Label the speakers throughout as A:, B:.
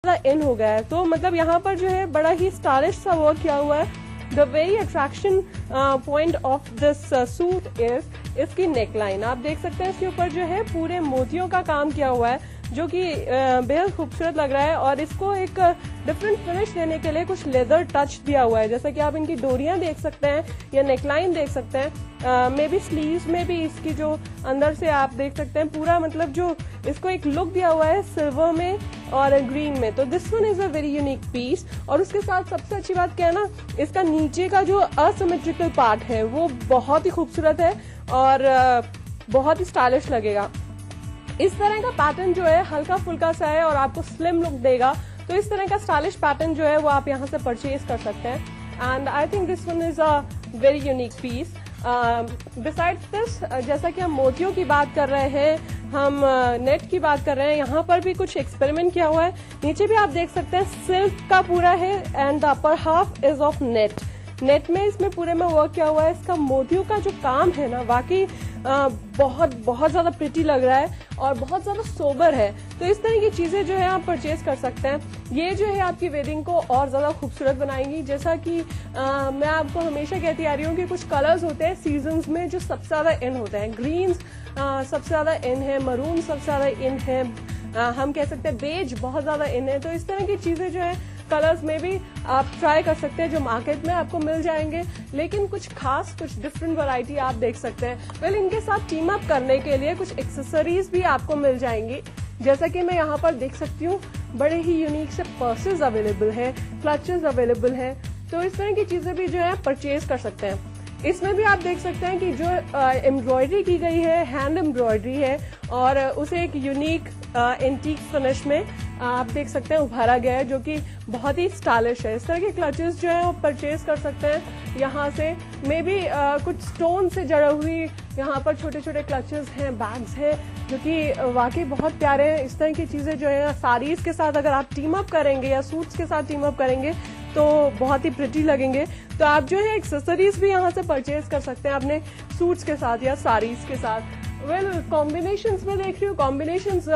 A: इन हो गया है। तो मतलब यहाँ पर जो है बड़ा ही स्टाइलिश सा वर्क किया हुआ है। The very attraction point of this suit is इसकी नेकलाइन। आप देख सकते हैं इसके ऊपर जो है पूरे मोतियों का काम किया हुआ है, जो कि बेहद खूबसूरत लग रहा है। और इसको एक डिफरेंट फिनिश देने के लिए कुछ लेदर टच दिया हुआ है, जैसा कि आप इनकी डोरियां देख सकते हैं या नेकलाइन देख सकते हैं। मे बी स्लीव्स में भी इसकी जो अंदर से आप देख सकते हैं पूरा मतलब जो इसको एक लुक दिया हुआ है सिल्वर में और ग्रीन में। तो this one is a very unique piece. और उसके साथ सबसे अच्छी बात क्या है ना, इसका नीचे का जो असिमेट्रिकल पार्ट है वो बहुत ही खूबसूरत है और बहुत ही स्टाइलिश लगेगा। इस तरह का पैटर्न जो है हल्का फुल्का सा है और आपको स्लिम लुक देगा। तो इस तरह का स्टाइलिश पैटर्न जो है वो आप यहाँ से परचेज कर सकते हैं। And I think this one is a very unique piece. Besides this, जैसा कि हम मोतियों की बात कर रहे हैं, हम नेट की बात कर रहे हैं, यहाँ पर भी कुछ एक्सपेरिमेंट किया हुआ है। नीचे भी आप देख सकते हैं सिल्क का पूरा है and the upper half is of net. Net में इसमें पूरे में वर्क किया हुआ है। इसका मोतियों का जो काम है ना वाकई बहुत ज्यादा प्रिटी लग रहा है और बहुत ज्यादा सोबर है। तो इस तरह की चीजें जो है आप परचेज कर सकते हैं। ये जो है आपकी वेडिंग को और ज्यादा खूबसूरत बनाएंगी। जैसा कि मैं आपको हमेशा कहती आ रही हूँ कि कुछ कलर्स होते हैं सीजन्स में जो सबसे ज्यादा इन होते हैं। ग्रीन्स सबसे ज्यादा इन है, मरून सबसे ज्यादा इन है, हम कह सकते हैं बेज बहुत ज्यादा इन है। तो इस तरह की चीजें जो है कलर्स में भी आप ट्राई कर सकते हैं जो मार्केट में आपको मिल जाएंगे, लेकिन कुछ खास कुछ डिफरेंट वैरायटी आप देख सकते हैं। वेल, इनके साथ टीम अप करने के लिए कुछ एक्सेसरीज भी आपको मिल जाएंगी। जैसा कि मैं यहाँ पर देख सकती हूँ बड़े ही यूनिक से पर्सेज अवेलेबल है, क्लचेस अवेलेबल है। तो इस तरह की चीजें भी जो है परचेज कर सकते हैं। इसमें भी आप देख सकते हैं कि जो एम्ब्रॉयडरी की गई है हैंड एम्ब्रॉयडरी है और उसे एक यूनिक एंटीक फिनिश में आप देख सकते हैं उभारा गया है, जो कि बहुत ही स्टाइलिश है। इस तरह के क्लचेस जो है वो परचेज कर सकते हैं यहाँ से। मे बी कुछ स्टोन से जड़ा हुई यहाँ पर छोटे छोटे क्लचेस हैं, बैग्स हैं, जो कि वाकई बहुत प्यारे हैं। इस तरह की चीजें जो है साड़ीज के साथ अगर आप टीम अप करेंगे या सूट्स के साथ टीम अप करेंगे तो बहुत ही प्रिटी लगेंगे। तो आप जो है एक्सेसरीज भी यहाँ से परचेज कर सकते हैं अपने सूट्स के साथ या साड़ीज के साथ। वेल, कॉम्बिनेशंस में देख रही हूँ, कॉम्बिनेशंस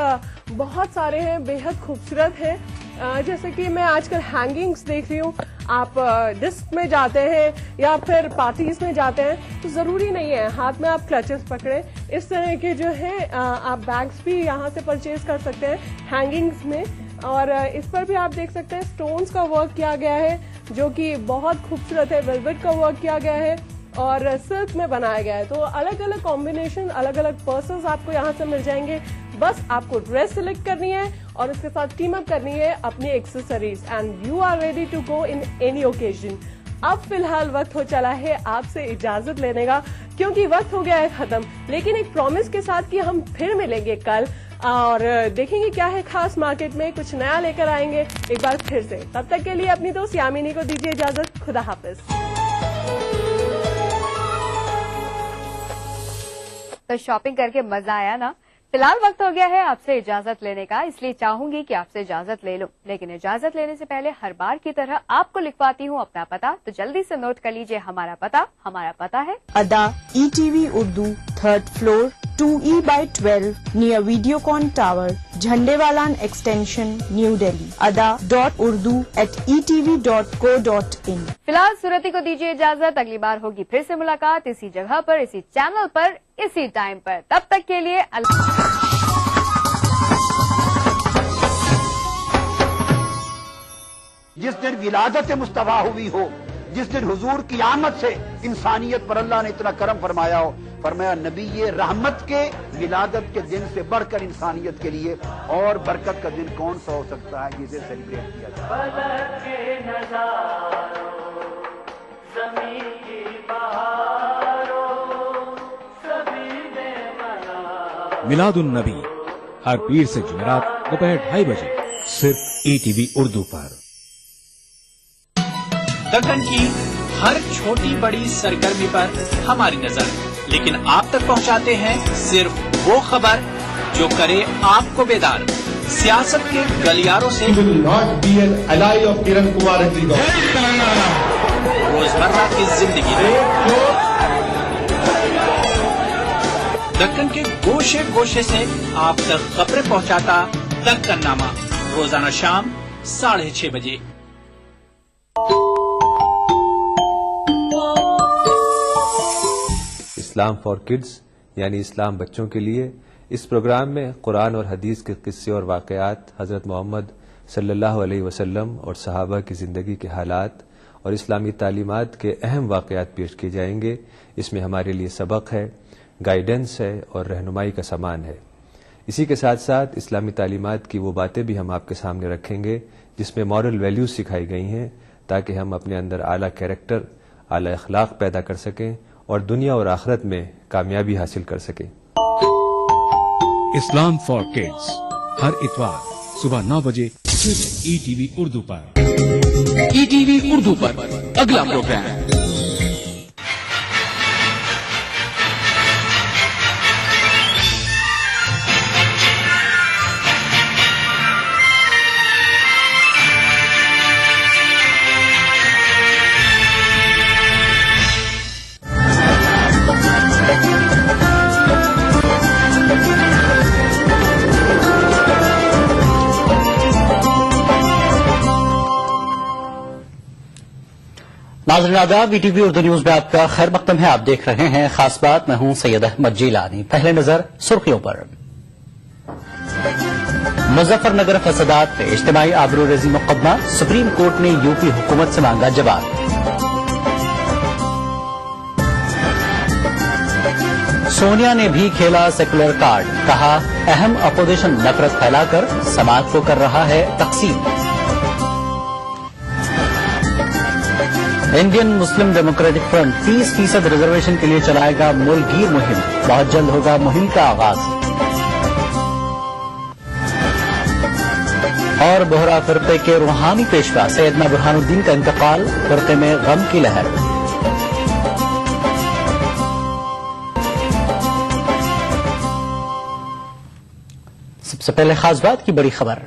A: बहुत सारे हैं, बेहद खूबसूरत हैं। जैसे कि मैं आजकल हैंगिंग्स देख रही हूँ। आप डिस्क में जाते हैं या फिर पार्टीज में जाते हैं तो जरूरी नहीं है हाथ में आप क्लचेस पकड़े। इस तरह के जो है आप बैग्स भी यहाँ से परचेज कर सकते हैं हैंगिंग्स में। और इस पर भी आप देख सकते हैं स्टोन्स का वर्क किया गया है, जो कि बहुत खूबसूरत है। वेलवेट का वर्क किया गया है और सिल्क में बनाया गया है। तो अलग अलग कॉम्बिनेशन, अलग अलग पर्सन्स आपको यहाँ से मिल जाएंगे। बस आपको ड्रेस सिलेक्ट करनी है और उसके साथ टीम अप करनी है अपनी accessories and you are ready to go in any occasion. अब फिलहाल वक्त हो चला है आपसे इजाजत लेने का, क्योंकि वक्त हो गया है खत्म, लेकिन एक प्रॉमिस के साथ कि हम फिर मिलेंगे कल और देखेंगे क्या है खास मार्केट में, कुछ नया लेकर आएंगे एक बार फिर से। तब तक के लिए अपनी दोस्त यामिनी को दीजिए इजाजत। खुदा हाफिज।
B: तो शॉपिंग करके मजा आया ना। फिलहाल वक्त हो गया है आपसे इजाजत लेने का, इसलिए चाहूंगी कि आपसे इजाजत ले लो। लेकिन इजाजत लेने से पहले हर बार की तरह आपको लिखवाती हूँ अपना पता, तो जल्दी से नोट कर लीजिए हमारा पता है
C: अदा ETV Urdu 3rd floor 2E/12 near Videocon Tower, Jhandewalan extension, new Delhi. ada.urdu@etv.co.in।
B: फिलहाल सूरती को दीजिए इजाजत। अगली बार होगी फिर से मुलाकात इसी जगह पर, इसी चैनल पर, इसी टाइम पर। तब तक के लिए
D: जिस दिन विलादत मुस्तफा हुई हो, जिस दिन हुजूर की आमद से इंसानियत पर अल्लाह ने इतना करम फरमाया हो, फरमाया नबी ये रहमत के विलादत के दिन से बढ़कर इंसानियत के लिए और बरकत का दिन कौन सा हो सकता है जिसे सेलिब्रेट किया जाए।
E: मिलादुन नबी हर पीर से जुमेरात दोपहर 2:30 बजे सिर्फ ETV उर्दू पर।
F: दक्कन की हर छोटी बड़ी सरगर्मी पर हमारी नजर, लेकिन आप तक पहुंचाते हैं सिर्फ वो खबर जो करे आपको बेदार। सियासत के गलियारों से रोजमर्रा की जिंदगी में, दक्कन के गोशे गोशे से आप तक खबरें पहुंचाता दक्कन नामा, रोजाना शाम 6:30 बजे।
G: इस्लाम फॉर किड्स यानी इस्लाम बच्चों के लिए, इस प्रोग्राम में कुरान और हदीस के किस्से और वाक़यात, हज़रत मोहम्मद सल्लल्लाहु अलैहि वसल्लम और सहाबा की ज़िंदगी के हालात और इस्लामी तालीमात के अहम वाक़यात पेश किए जाएंगे। इसमें हमारे लिए सबक है, गाइडेंस है और रहनुमाई का सामान है। इसी के साथ साथ इस्लामी तालीमात की वो बातें भी हम आपके सामने रखेंगे जिसमें मॉरल वैल्यूज़ सिखाई गई हैं, ताकि हम अपने अंदर आला कैरेक्टर, आला अखलाक पैदा कर सकें और दुनिया और आखिरत में कामयाबी हासिल कर सकें।
E: इस्लाम फॉर किड्स हर इतवार सुबह 9 बजे सिर्फ ETV उर्दू पर।
F: ETV उर्दू पर अगला प्रोग्राम।
H: नाज़रीन आदाब, ETV उर्दू न्यूज में आपका खैर मकदम है। आप देख रहे हैं खास बात। मैं हूं सैयद अहमद जीलानी। पहले नजर सुर्खियों पर। मुजफ्फरनगर फसादात में इज्तिमाई आबरूरेजी मुकदमा, सुप्रीम कोर्ट ने यूपी हुकूमत से मांगा जवाब। सोनिया ने भी खेला सेकुलर कार्ड, कहा अहम अपोजिशन नफरत फैलाकर समाज को कर रहा है तकसीम। Indian Muslim democratic front 30% reservation के लिए चलाएगा मुल्कगीर मुहिम, बहुत जल्द होगा मुहिम का आगाज। और बोहरा फिरके के रूहानी पेशवा सैयदना बुरहानुद्दीन का इंतकाल, फिरके में गम की लहर। सबसे पहले खास बात की बड़ी खबर।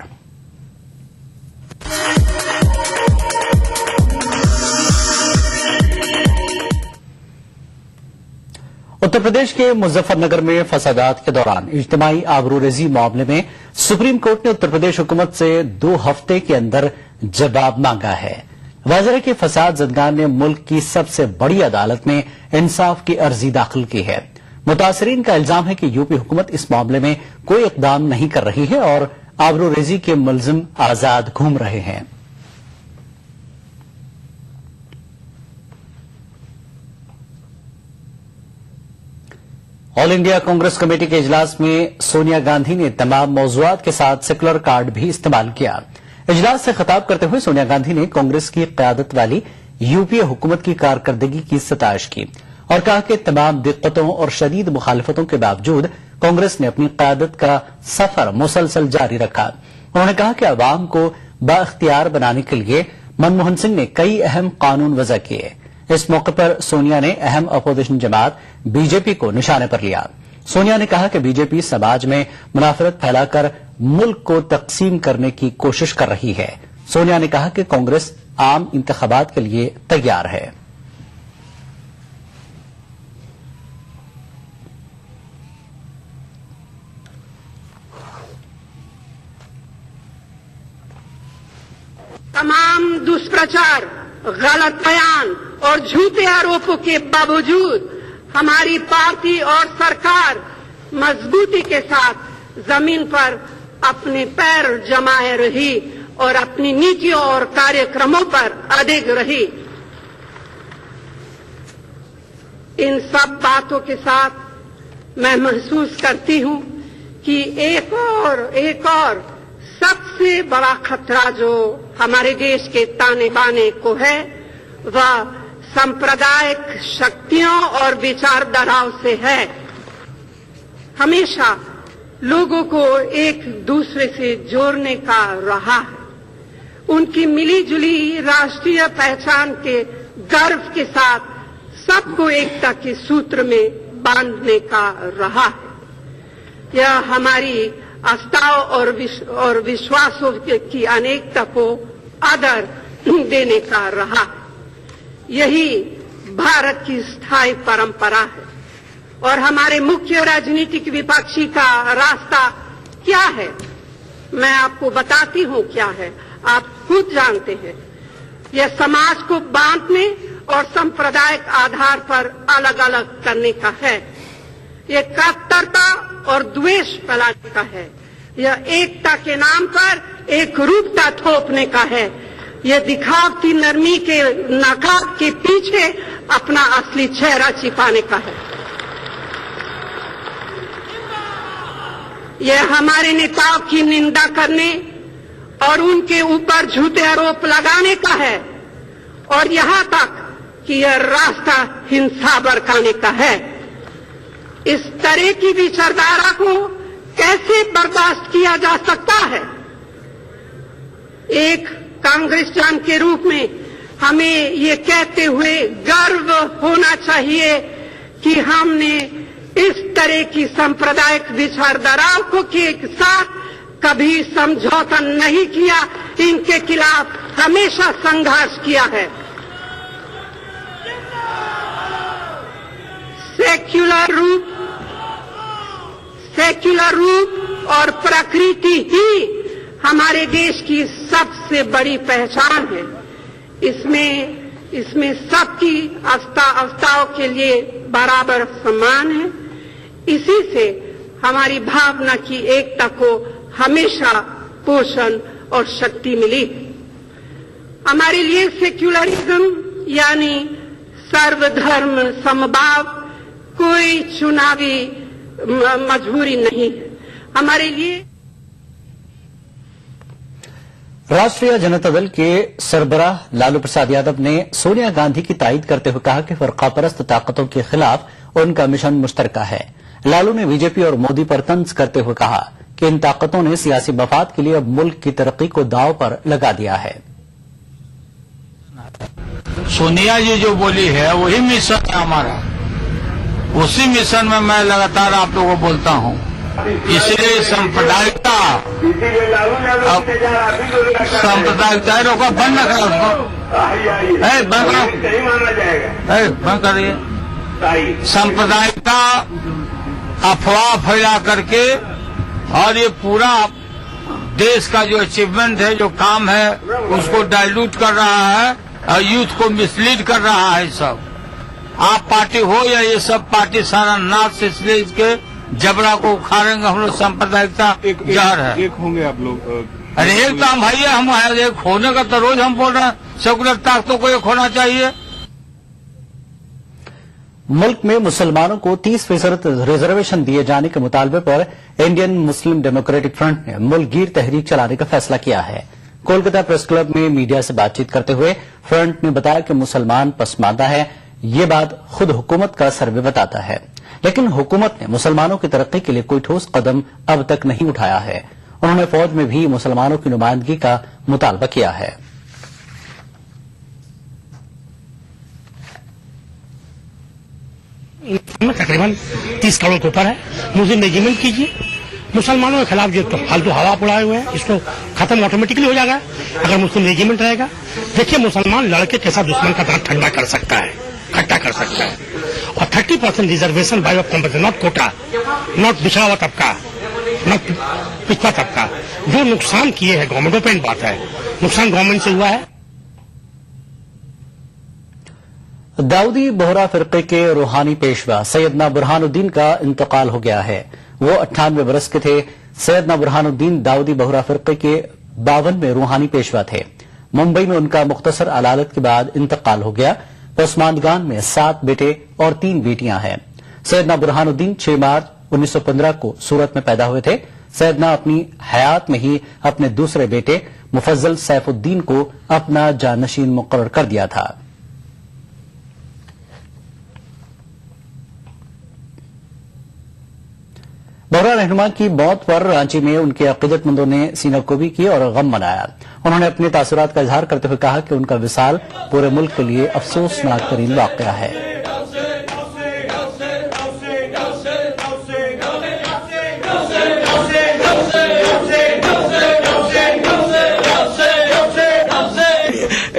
H: उत्तर प्रदेश के मुजफ्फरनगर में फसादात के दौरान इज्तिमाई आबरूरेजी मामले में सुप्रीम कोर्ट ने उत्तर प्रदेश हुकूमत से 2 हफ्ते के अंदर जवाब मांगा है। वाज़ेह है कि फसाद ज़दगान ने मुल्क की सबसे बड़ी अदालत में इंसाफ की अर्जी दाखिल की है। मुतासरीन का इल्जाम है कि यूपी हुकूमत इस मामले में कोई इकदाम नहीं कर रही है और आबरूरेजी के मुलजिम आजाद घूम रहे हैं। ऑल इंडिया कांग्रेस कमेटी के इजलास में सोनिया गांधी ने तमाम मौज़ूआत के साथ सेकुलर कार्ड भी इस्तेमाल किया। इजलास से खिताब करते हुए सोनिया गांधी ने कांग्रेस की क़यादत वाली यूपीए हुकूमत की कारकर्दगी की सताइश की और कहा कि तमाम दिक्कतों और शदीद मुखालफतों के बावजूद कांग्रेस ने अपनी क़यादत का सफर मुसलसल जारी रखा। उन्होंने कहा कि अवाम को बाइख्तियार बनाने के लिए मनमोहन सिंह ने कई अहम कानून वज़ा किए। इस मौके पर सोनिया ने अहम अपोजिशन जमात बीजेपी को निशाने पर लिया। सोनिया ने कहा कि बीजेपी समाज में मुनाफरत फैलाकर मुल्क को तकसीम करने की कोशिश कर रही है। सोनिया ने कहा कि कांग्रेस आम इंतखाबात के लिए तैयार है।
I: तमाम दुष्प्रचार, गलत बयान और झूठे आरोपों के बावजूद हमारी पार्टी और सरकार मजबूती के साथ जमीन पर अपने पैर जमाए रही और अपनी नीतियों और कार्यक्रमों पर अडिग रही। इन सब बातों के साथ मैं महसूस करती हूं कि एक और सबसे बड़ा खतरा जो हमारे देश के ताने बाने को है वह सांप्रदायिक शक्तियों और विचारधाराओं से है। हमेशा लोगों को एक दूसरे से जोड़ने का रहा है, उनकी मिलीजुली राष्ट्रीय पहचान के गर्व के साथ सबको एकता के सूत्र में बांधने का रहा है। यह हमारी आस्थाओं और विश्वासों की अनेकता को आदर देने का रहा है। यही भारत की स्थायी परंपरा है। और हमारे मुख्य राजनीतिक विपक्षी का रास्ता क्या है? मैं आपको बताती हूं क्या है। आप खुद जानते हैं। यह समाज को बांटने और सांप्रदायिक आधार पर अलग अलग करने का है। यह कट्टरता और द्वेष फैलाने का है। यह एकता के नाम पर एक रूपता थोपने का है। यह दिखावटी नरमी के नकाब के पीछे अपना असली चेहरा छिपाने का है। यह हमारे नेताओं की निंदा करने और उनके ऊपर झूठे आरोप लगाने का है और यहाँ तक कि यह रास्ता हिंसा भड़काने का है। इस तरह की विचारधारा को कैसे बर्दाश्त किया जा सकता है? एक कांग्रेसजन के रूप में हमें ये कहते हुए गर्व होना चाहिए कि हमने इस तरह की सांप्रदायिक विचारधाराओं को के साथ कभी समझौता नहीं किया, इनके खिलाफ हमेशा संघर्ष किया है। सेक्युलर रूप और प्रकृति ही हमारे देश की सबसे बड़ी पहचान है। इसमें सबकी अवस्थाओं के लिए बराबर सम्मान है। इसी से हमारी भावना की एकता को हमेशा पोषण और शक्ति मिली। हमारे लिए सेक्युलरिज्म यानी सर्वधर्म समभाव कोई चुनावी मजबूरी नहीं है। हमारे लिए
H: राष्ट्रीय जनता दल के सरबराह लालू प्रसाद यादव ने सोनिया गांधी की तायीद करते हुए कहा कि फरकापरस्त ताकतों के खिलाफ उनका मिशन मुश्तरका है। लालू ने बीजेपी और मोदी पर तंज करते हुए कहा कि इन ताकतों ने सियासी मफाद के लिए अब मुल्क की तरक्की को दांव पर लगा दिया है।
J: सोनिया जी जो बोली है वही मिशन है हमारा। उसी मिशन में मैं लगातार आप लोगों को बोलता हूं। इसलिए सांप्रदायिकता रोका बंद न करो उसको, बंद करिए। सांप्रदायिकता अफवाह फैला करके और ये पूरा देश का जो अचीवमेंट है, जो काम है, उसको डाइल्यूट कर रहा है और यूथ को मिसलीड कर रहा है। सब आप पार्टी हो या ये सब पार्टी सारा नाच से इसलिए इसके जबड़ा को उखाड़ेंगे हम लोग। सांप्रदायिकता जहर है।
K: एक होंगे आप लोग?
J: अरे एक तो हम भाई हम एक होने का तो रोज हम बोल रहे हैं। सेकुलर ताकतों को एक होना चाहिए।
H: मुल्क में मुसलमानों को 30% रिजर्वेशन दिए जाने के मुतालबे पर इंडियन मुस्लिम डेमोक्रेटिक फ्रंट ने मुल्कगीर तहरीक चलाने का फैसला किया है। कोलकाता प्रेस क्लब में मीडिया से बातचीत करते हुए फ्रंट ने बताया कि मुसलमान पसमानदा है। ये बात खुद हुकूमत का सर्वे बताता है, लेकिन हुकूमत ने मुसलमानों की तरक्की के लिए कोई ठोस कदम अब तक नहीं उठाया है। उन्होंने फौज में भी मुसलमानों की नुमाइंदगी का मुतालबा किया है।
L: तकरीबन 30 करोड़ के ऊपर है। मुस्लिम रेजिमेंट कीजिए। मुसलमानों के खिलाफ जो फालतू हवा उड़ाए हुए हैं इसको खत्म ऑटोमेटिकली हो जाएगा अगर मुस्लिम रेजिमेंट रहेगा। देखिए मुसलमान लड़के के साथ दुश्मन का दांत ठंडा कर सकता है, खट्टा कर सकता है। और 30% reservation by of compulsory, not quota, not पिछड़ा हुआ तबका, नॉट पिछड़ा तबका। जो नुकसान किए हैं गवर्नमेंट पे बात है, नुकसान गवर्नमेंट से हुआ है।
H: दाऊदी बोहरा फिरके के रूहानी पेशवा सैयदना बुरहानुद्दीन का इंतकाल हो गया है। वो 98 बरस के थे। सैयदना बुरहानुद्दीन दाऊदी बोहरा फिरके के 52वें रूहानी पेशवा थे। मुंबई में उनका मुख्तसर अदालत के बाद इंतकाल हो गया। पसमानदगान में 7 बेटे और 3 बेटियां हैं। सैयदना बुरहानुद्दीन 6 मार्च 1915 को सूरत में पैदा हुए थे। सैयदना अपनी हयात में ही अपने दूसरे बेटे मुफज्जल सैफुद्दीन को अपना जानशीन मुकर्रर कर दिया था। बोहरा रहनुमा की मौत पर रांची में उनके अकीदतमंदों ने सीनाकोबी की और गम मनाया। उन्होंने अपने तासुरात का इजहार करते हुए कहा कि उनका विसाल पूरे मुल्क के लिए अफसोसनाक तरीन वाकया है।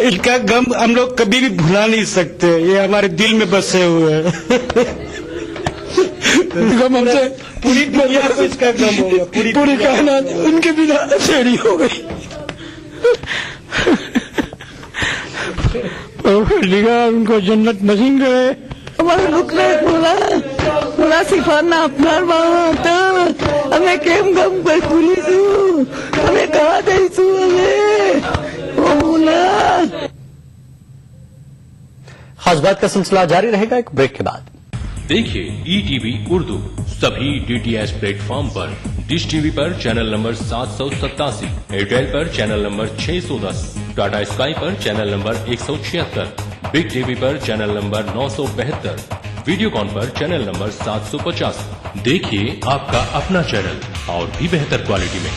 L: इनका गम हम लोग कभी भी भुला नहीं सकते। ये हमारे दिल में बसे हुए हैं। गम हमसे पूरी दुनिया को इसका गम हो गया। पूरी कायनात उनके बिना छेड़ी हो गई। परवरदिगार उनको जन्नत नसीब करे।
K: हमारे रुकने खुला सिफाना अपना माता हमें केम गम पर खुली सू हमें कहा गई सू हमें
H: खास बात का सिलसिला जारी रहेगा एक ब्रेक के बाद।
M: देखिए ETV उर्दू सभी DTH प्लेटफॉर्म पर, डिश टीवी पर चैनल नंबर 787, एयरटेल पर चैनल नंबर 610, टाटा स्काई पर चैनल नंबर 176, बिग टीवी पर चैनल नंबर 972, वीडियोकॉन पर चैनल नंबर 750। देखिए आपका अपना चैनल और भी बेहतर क्वालिटी में।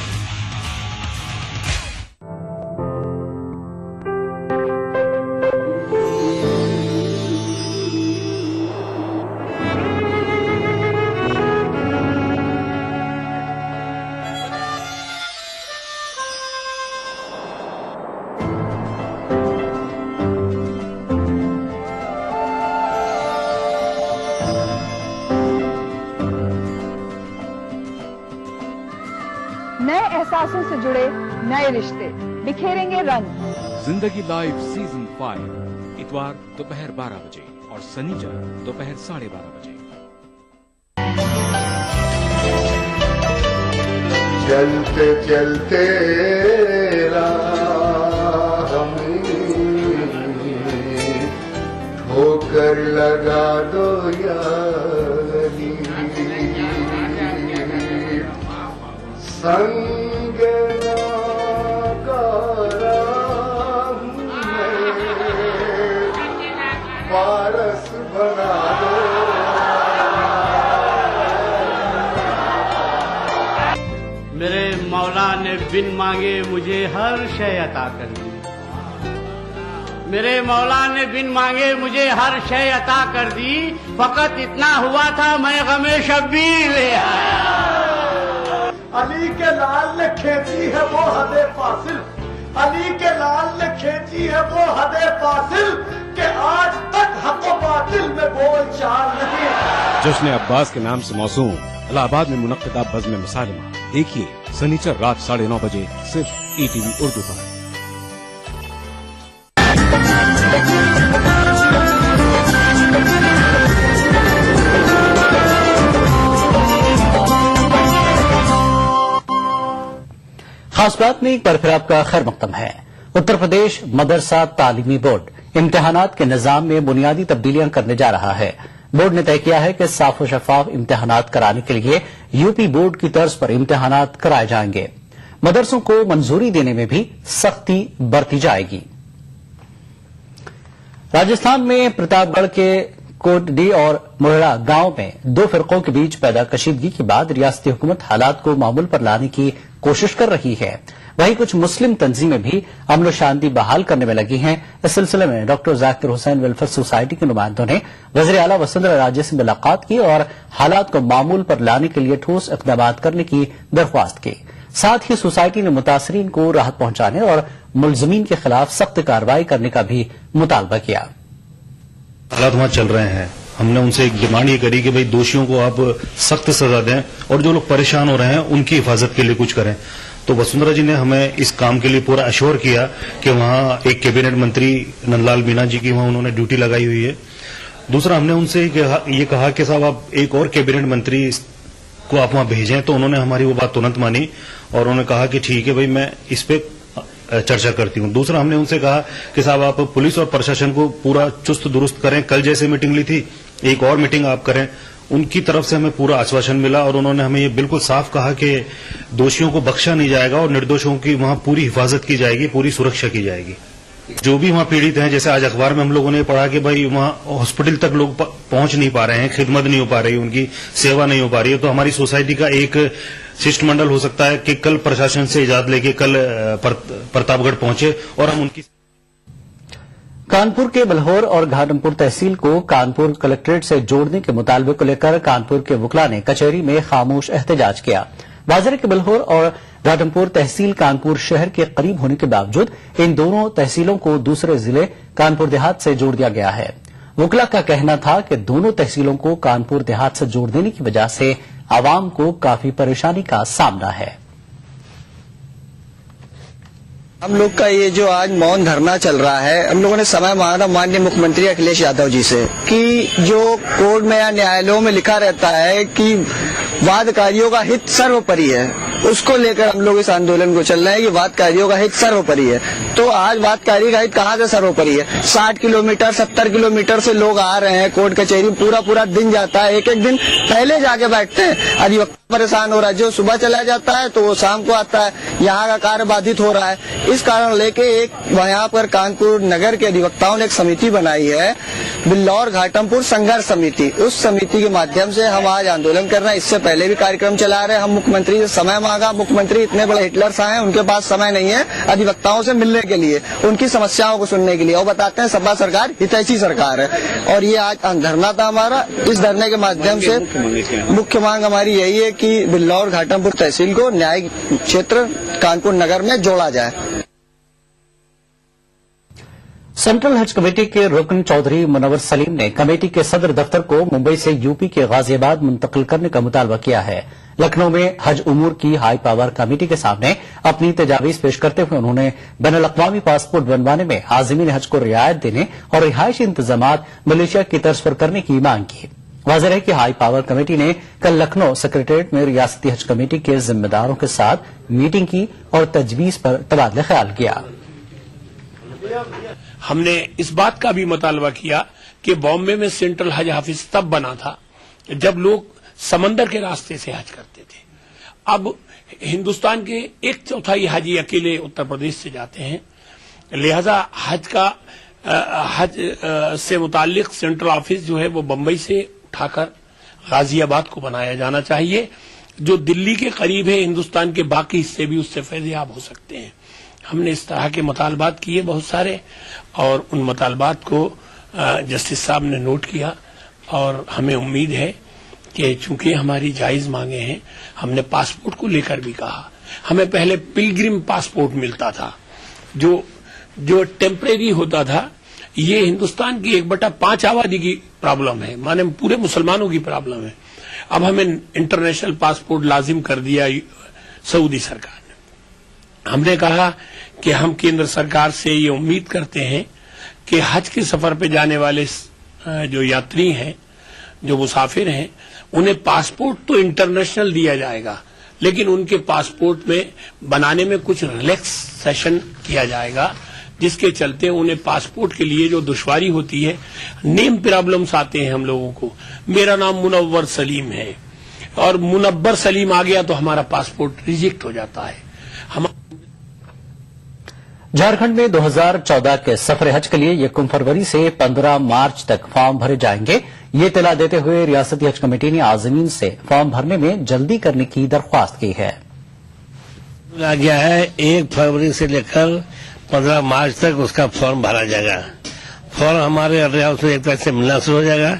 N: नए एहसासों से जुड़े नए रिश्ते बिखेरेंगे रंग।
E: जिंदगी लाइव सीजन 5 इतवार दोपहर 12 बजे और शनिवार दोपहर 12:30 बजे।
O: चलते चलते राह में ठोकर लगा दो यारी, संग पारस बना दो।
P: मेरे मौला ने बिन मांगे मुझे हर शय अता कर दी। मेरे मौला ने बिन मांगे मुझे हर शय अता कर दी। फकत इतना हुआ था मैं गमे शब्बीर ले आया।
O: अली के लाल ने खींची है वो हदे फासिल, अली के लाल ने खींची है वो हदे फासिल कि आज तक हक व बातिल में बोल चाल नहीं।
E: जश्न अब्बास के नाम से मौसूम इलाहाबाद में मुनक्किदा बज़्म मुसालिमा देखिए शनिचर रात 9:30 बजे सिर्फ ETV उर्दू पर।
H: खास बात में एक बार फिर आपका खैर मकदम है। उत्तर प्रदेश मदरसा तालीमी बोर्ड इम्तिहानात के निजाम में बुनियादी तब्दीलियां करने जा रहा है। बोर्ड ने तय किया है कि साफ और शफाफ इम्तिहानात कराने के लिए यूपी बोर्ड की तर्ज पर इम्तिहानात कराए जाएंगे। मदरसों को मंजूरी देने में भी सख्ती बरती जाएगी। राजस्थान में प्रतापगढ़ के कोटडी और मोहड़ा गांव में दो फिरकों के बीच पैदा कशीदगी के बाद रियासती हुकूमत हालात को मामूल पर लाने की कोशिश कर रही है। वहीं कुछ मुस्लिम तंजीमें भी अमन शांति बहाल करने में लगी हैं। इस सिलसिले में doctor Zakir Hussain welfare society के नुमाइंदों ने वज़ीर आला वसुंधरा राजे से मुलाकात की और हालात को मामूल पर लाने के लिए ठोस इक़दाम करने की दरख्वास्त की। साथ ही सोसाइटी ने मुतासरीन को राहत पहुंचाने और मुलजमीन के खिलाफ सख्त कार्रवाई करने का भी मुतालबा किया।
Q: हालात वहां चल रहे हैं, हमने उनसे एक डिमांड ये करी कि भाई दोषियों को आप सख्त सजा दें और जो लोग परेशान हो रहे हैं उनकी हिफाजत के लिए कुछ करें। तो वसुंधरा जी ने हमें इस काम के लिए पूरा अश्योर किया कि वहां एक कैबिनेट मंत्री नंदलाल मीणा जी की वहां उन्होंने ड्यूटी लगाई हुई है। दूसरा हमने उनसे ये कहा कि साहब आप एक और कैबिनेट मंत्री को आप वहां भेजें, तो उन्होंने हमारी वो बात तुरंत मानी और उन्होंने कहा कि ठीक है भाई मैं इस पे चर्चा करती हूं। दूसरा हमने उनसे कहा कि साहब आप पुलिस और प्रशासन को पूरा चुस्त दुरुस्त करें। कल जैसे मीटिंग ली थी एक और मीटिंग आप करें। उनकी तरफ से हमें पूरा आश्वासन मिला और उन्होंने हमें ये बिल्कुल साफ कहा कि दोषियों को बख्शा नहीं जाएगा और निर्दोषों की वहां पूरी हिफाजत की जाएगी, पूरी सुरक्षा की जाएगी। जो भी वहां पीड़ित हैं, जैसे आज अखबार में हम लोगों ने पढ़ा कि भाई वहां हॉस्पिटल तक लोग पहुंच नहीं पा रहे हैं, खिदमत नहीं हो पा रही, उनकी सेवा नहीं हो पा रही है। तो हमारी सोसाइटी का एक शिष्टमंडल हो सकता है कि कल प्रशासन से इजाजत लेके कल प्रतापगढ़ पहुंचे और हम उनकी।
H: कानपुर के बलहौर और घाटमपुर तहसील को कानपुर कलेक्ट्रेट से जोड़ने के मुतालबे को लेकर कानपुर के वकला ने कचहरी में खामोश एहतजाज किया। वाज़ेह के बलहौर और घाटमपुर तहसील कानपुर शहर के करीब होने के बावजूद इन दोनों तहसीलों को दूसरे जिले कानपुर देहात से जोड़ दिया गया है। वकला का कहना था कि दोनों तहसीलों को कानपुर देहात से जोड़ देने की वजह से आवाम को काफी परेशानी का सामना है।
R: हम लोग का ये जो आज मौन धरना चल रहा है, हम लोगों ने समय मांगा था माननीय मुख्यमंत्री अखिलेश यादव जी से कि जो कोर्ट में या न्यायालयों में लिखा रहता है कि वादकारियों का हित सर्वोपरि है, उसको लेकर हम लोग इस आंदोलन को चल रहे हैं कि वादकारियों का हित सर्वोपरि है। तो आज वादकारी का हित कहाँ से सर्वोपरि है? 60 किलोमीटर 70 किलोमीटर से लोग आ रहे हैं कोर्ट कचहरी, पूरा दिन जाता है, एक दिन पहले जाके बैठते हैं। अधिवक्ता परेशान हो रहा है, जो सुबह चला जाता है तो वो शाम को आता है, यहाँ का कार्य बाधित हो रहा है। इस कारण लेके एक यहाँ पर कानपुर नगर के अधिवक्ताओं ने एक समिति बनाई है, बिल्लौर घाटमपुर संघर्ष समिति। उस समिति के माध्यम से हम आज आंदोलन कर रहे हैं। इससे पहले भी कार्यक्रम चला रहे हैं। हम मुख्यमंत्री से समय मांगा, मुख्यमंत्री इतने बड़े हिटलर्स आए हैं, उनके पास समय नहीं है अधिवक्ताओं से मिलने के लिए, उनकी समस्याओं को सुनने के लिए। और बताते हैं सपा सरकार हितैषी सरकार है। और ये आज धरना था हमारा। इस धरने के माध्यम से मुख्य मांग हमारी यही है कि बिल्लौर घाटमपुर तहसील को न्यायिक क्षेत्र कानपुर नगर में जोड़ा जाए।
H: सेंट्रल हज कमेटी के रुकन चौधरी मुनव्वर सलीम ने कमेटी के सदर दफ्तर को मुंबई से यूपी के गाजियाबाद मुंतकिल करने का मुतालबा किया है। लखनऊ में हज उमूर की हाई पावर कमेटी के सामने अपनी तजावीज पेश करते हुए उन्होंने बैनुल-अक़वामी पासपोर्ट बनवाने में आज़मीन हज को रियायत देने और रिहायशी इंतजामात मलेशिया की तर्ज पर करने की मांग की। वाज़ेह है कि हाई पावर कमेटी ने कल लखनऊ सेक्रेटेरिएट में रियासती हज कमेटी के जिम्मेदारों के साथ मीटिंग की और तजवीज पर तबादला ख्याल किया।
L: हमने इस बात का भी मुतालबा किया कि बॉम्बे में सेंट्रल हज हाफिज तब बना था जब लोग समंदर के रास्ते से हज करते थे। अब हिंदुस्तान के 1/4 हाजी अकेले उत्तर प्रदेश से जाते हैं, लिहाजा हज से मुतालिक सेंट्रल ऑफिस जो है वो बम्बई से उठाकर गाजियाबाद को बनाया जाना चाहिए, जो दिल्ली के करीब है। हिंदुस्तान के बाकी हिस्से भी उससे फैज़याब हो सकते हैं। हमने इस तरह के मुतालबात किए बहुत सारे, और उन मुतालबात को जस्टिस साहब ने नोट किया। और हमें उम्मीद है कि चूंकि हमारी जायज मांगे हैं, हमने पासपोर्ट को लेकर भी कहा। हमें पहले पिलग्रिम पासपोर्ट मिलता था जो टेम्परेरी होता था। ये हिंदुस्तान की 1/5 आबादी की प्रॉब्लम है, माने पूरे मुसलमानों की प्रॉब्लम है। अब हमें इंटरनेशनल पासपोर्ट लाजिम कर दिया सऊदी सरकार ने। हमने कहा कि हम केंद्र सरकार से ये उम्मीद करते हैं कि हज के सफर पे जाने वाले जो यात्री हैं, जो मुसाफिर हैं, उन्हें पासपोर्ट तो इंटरनेशनल दिया जाएगा, लेकिन उनके पासपोर्ट में बनाने में कुछ रिलैक्सेशन किया जाएगा, जिसके चलते उन्हें पासपोर्ट के लिए जो दुश्वारी होती है, नेम प्रॉब्लम्स आते हैं हम लोगों को। मेरा नाम मुनव्वर सलीम है और मुनव्वर सलीम आ गया तो हमारा पासपोर्ट रिजेक्ट हो जाता है।
H: झारखंड में 2014 के सफर हज के लिए 1 फरवरी से 15 मार्च तक फॉर्म भरे जाएंगे। ये इत्तला देते हुए रियासती हज कमेटी ने आज़मीन से फॉर्म भरने में जल्दी करने की दरख्वास्त की है।
S: आ गया है 1 फरवरी से लेकर 15 मार्च तक उसका फॉर्म भरा जाएगा। फॉर्म हमारे हाउस में 1 तारीख से मिलना शुरू हो जाएगा।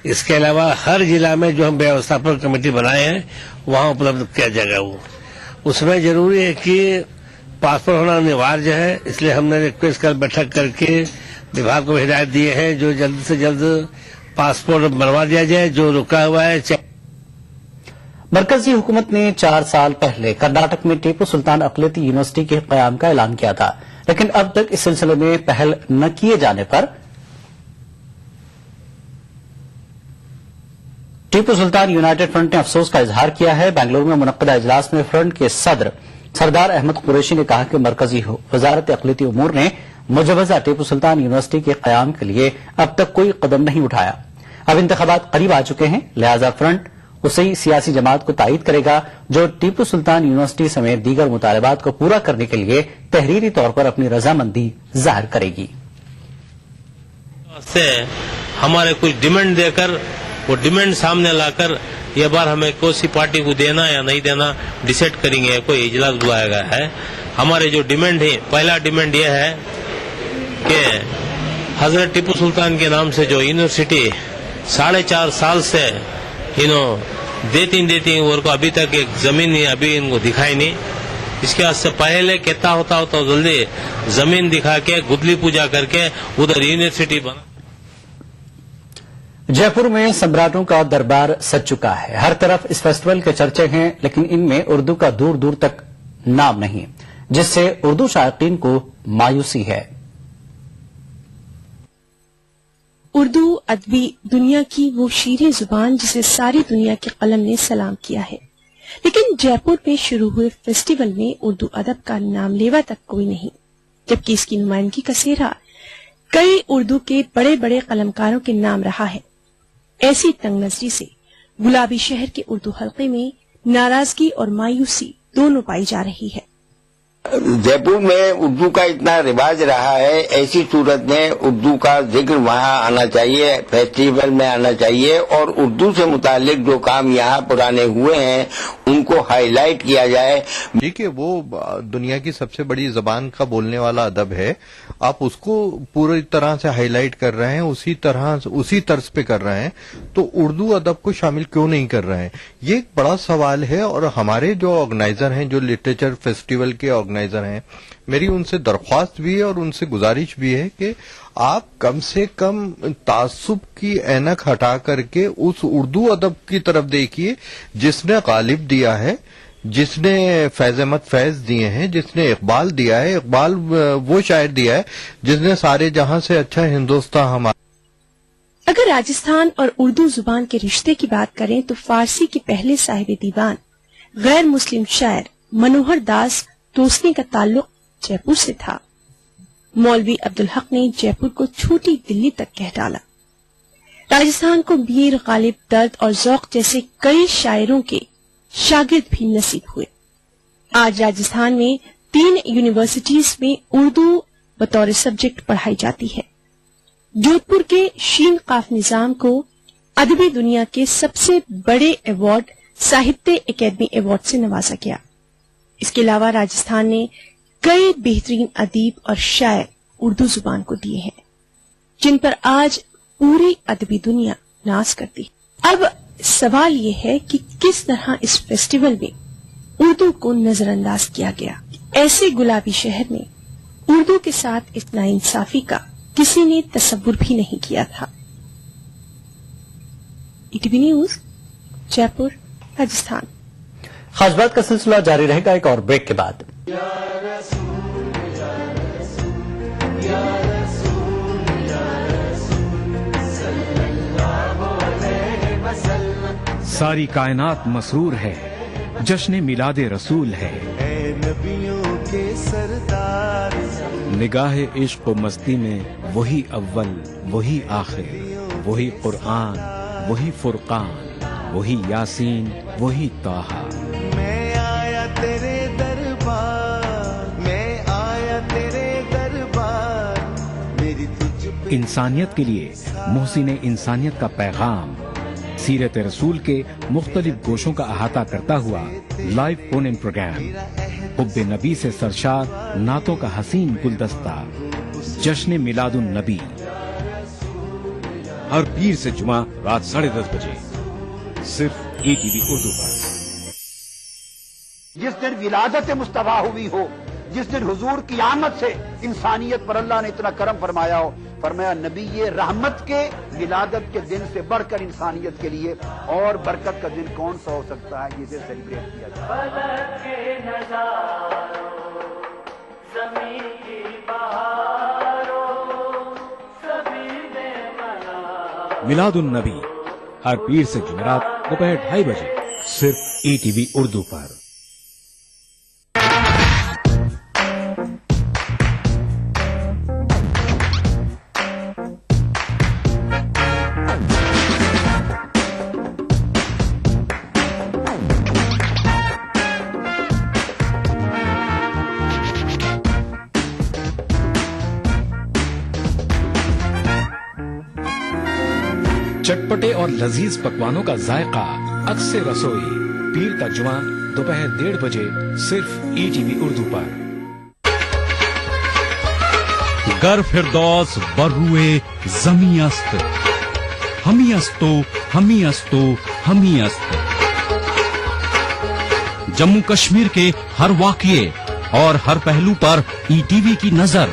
S: इसके अलावा हर जिला में जो हम व्यवस्थापक कमेटी बनाए हैं वहां उपलब्ध किया जाएगा। उसमें जरूरी है कि पासपोर्ट होना अनिवार्य है, इसलिए हमने रिक्वेस्ट कर बैठक करके विभाग को हिदायत दिए हैं जो जल्द से जल्द पासपोर्ट बनवा दिया जाए जो रुका हुआ है।
H: मरकजी हुकूमत ने 4 साल पहले कर्नाटक में टीपू सुल्तान अक़लियती यूनिवर्सिटी के क़याम का ऐलान किया था, लेकिन अब तक इस सिलसिले में पहल न किए जाने पर टीपू सुल्तान यूनाइटेड फ्रंट ने अफसोस का इजहार किया है। बेंगलुरु में मुनक्किदा इजलास में फ्रंट के सदर सरदार अहमद कुरैशी ने कहा कि मरकजी वजारत अक़लियती उमूर ने मुजवजा टीपू सुल्तान यूनिवर्सिटी के क़याम के लिए अब तक कोई कदम नहीं उठाया। अब इंतखाबात करीब आ चुके हैं, लिहाजा फ्रंट उसी सियासी जमात को तायद करेगा जो टीपू सुल्तान यूनिवर्सिटी समेत दीगर मुतालबात को पूरा करने के लिए तहरीरी तौर पर अपनी रजामंदी जाहिर करेगी।
T: से हमारे कुछ डिमांड देकर वो डिमांड सामने लाकर ये बार हमें कौन सी पार्टी को देना या नहीं देना डिसाइड करेंगे। कोई इजलास बुलाया है। हमारे जो डिमांड है, पहला डिमांड यह है कि हजरत टीपू सुल्तान के नाम से जो यूनिवर्सिटी 4.5 साल से देती और को अभी तक एक जमीन अभी इनको दिखाई नहीं। इसके वास्ते पहले कहता होता तो जल्दी जमीन दिखा के गुदली पूजा करके उधर यूनिवर्सिटी बना।
H: जयपुर में सम्राटों का दरबार सज चुका है। हर तरफ इस फेस्टिवल के चर्चे हैं, लेकिन इनमें उर्दू का दूर दूर तक नाम नहीं। जिससे उर्दू शायकीन को मायूसी है।
C: उर्दू अदबी दुनिया की वो शीरे जुबान जिसे सारी दुनिया के कलम ने सलाम किया है, लेकिन जयपुर में शुरू हुए फेस्टिवल में उर्दू अदब का नामलेवा तक कोई नहीं, जबकि इसकी नुमाइंदगी का सेहरा कई उर्दू के बड़े बड़े कलमकारों के नाम रहा है। ऐसी तंग नजरी से गुलाबी शहर के उर्दू हल्के में नाराजगी और मायूसी दोनों पाई जा रही है।
J: जयपुर में उर्दू का इतना रिवाज रहा है, ऐसी सूरत में उर्दू का जिक्र वहाँ आना चाहिए, फेस्टिवल में आना चाहिए और उर्दू से मुतालिक जो काम यहाँ पुराने हुए हैं उनको हाईलाइट किया जाए।
U: देखिए, वो दुनिया की सबसे बड़ी जबान का बोलने वाला अदब है, आप उसको पूरी तरह से हाईलाइट कर रहे हैं, उसी तर्ज पे कर रहे हैं, तो उर्दू अदब को शामिल क्यों नहीं कर रहे हैं? ये एक बड़ा सवाल है। और हमारे जो ऑर्गेनाइजर हैं, जो लिटरेचर फेस्टिवल के ऑर्गेनाइजर हैं, मेरी उनसे दरख्वास्त भी है और उनसे गुजारिश भी है कि आप कम से कम तासुब की ऐनक हटा करके उस उर्दू अदब की तरफ देखिए जिसने गालिब दिया है, जिसने फैज अहमद फैज दिए हैं, जिसने इकबाल दिया है। इकबाल वो शायर दिया है जिसने सारे जहां से अच्छा हिंदुस्तान हमारा।
C: अगर राजस्थान और उर्दू जुबान के रिश्ते की बात करें तो फारसी के पहले साहिब दीवान गैर मुस्लिम शायर मनोहर दास तोसनी का ताल्लुक जयपुर से था। मौलवी अब्दुल हक ने जयपुर को छोटी दिल्ली तक कह डाला। राजस्थान को मीर गालिब, दर्द और ज़ौक़ जैसे कई शायरों के शागिर्द भी नसीब हुए। आज राजस्थान में 3 यूनिवर्सिटीज में उर्दू बतौर सब्जेक्ट पढ़ाई जाती है। जोधपुर के शीन काफ निजाम को अदबी दुनिया के सबसे बड़े अवार्ड साहित्य अकेडमी अवार्ड से नवाजा गया। इसके अलावा राजस्थान ने कई बेहतरीन अदीब और शायर उर्दू जुबान को दिए हैं, जिन पर आज पूरी अदबी दुनिया नाज करती है। अब सवाल ये है कि किस तरह इस फेस्टिवल में उर्दू को नजरअंदाज किया गया। ऐसे गुलाबी शहर में उर्दू के साथ इतना इंसाफी का किसी ने तसव्वुर भी नहीं किया था। ETV news, Jaipur, Rajasthan.
H: खास बात का सिलसिला जारी रहेगा एक और ब्रेक के बाद।
E: सारी कायनात मसरूर है, जश्न मिलादे रसूल है।
O: नबियों के सरदार
E: निगाह इश्क व मस्ती में वही अव्वल, वही आखिर, वही कुरआन, वही फुरकान, वही यासीन, वही ताहा।
O: मैं आया तेरे दरबार, मैं आया तेरे दरबार, मेरी तुझ
E: इंसानियत के लिए मोहसिन इंसानियत का पैगाम सीरत रसूल के मुख्तलिफ गोशों का अहाता करता हुआ लाइव फोन इन प्रोग्राम, हुब्बे नबी से सरशार नातों का हसीन गुलदस्ता, जश्न मिलादुन नबी, हर पीर से जुमा रात 10:30 बजे सिर्फ ईटीवी उर्दू पर।
D: जिस दिन विलादत मुस्तफा हुई हो, जिस दिन हुजूर की आमद से इंसानियत पर अल्लाह ने इतना करम फरमाया हो, फरमाया नबी ये रहमत के विलादत के दिन से बढ़कर इंसानियत के लिए और बरकत का दिन कौन सा हो सकता है जिसे सेलिब्रेट किया
E: जाए। मिलादुन नबी हर पीर से जुमेरात दोपहर 2:30 बजे सिर्फ ईटीवी उर्दू पर। चटपटे और लजीज पकवानों का जायका अक्से रसोई, पीर का जुमा दोपहर 1:30 बजे सिर्फ ईटीवी उर्दू पर।
V: गर फिरदौस बर्रुए जमी अस्त, हमी अस्तो हमी अस्तो हमी अस्त। जम्मू कश्मीर के हर वाकये और हर पहलू पर ईटीवी की नजर।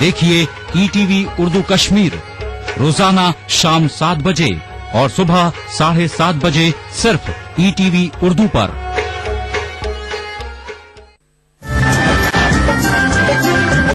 V: देखिए ईटीवी उर्दू कश्मीर रोजाना शाम 7 बजे और सुबह 7:30 बजे सिर्फ ईटीवी उर्दू पर।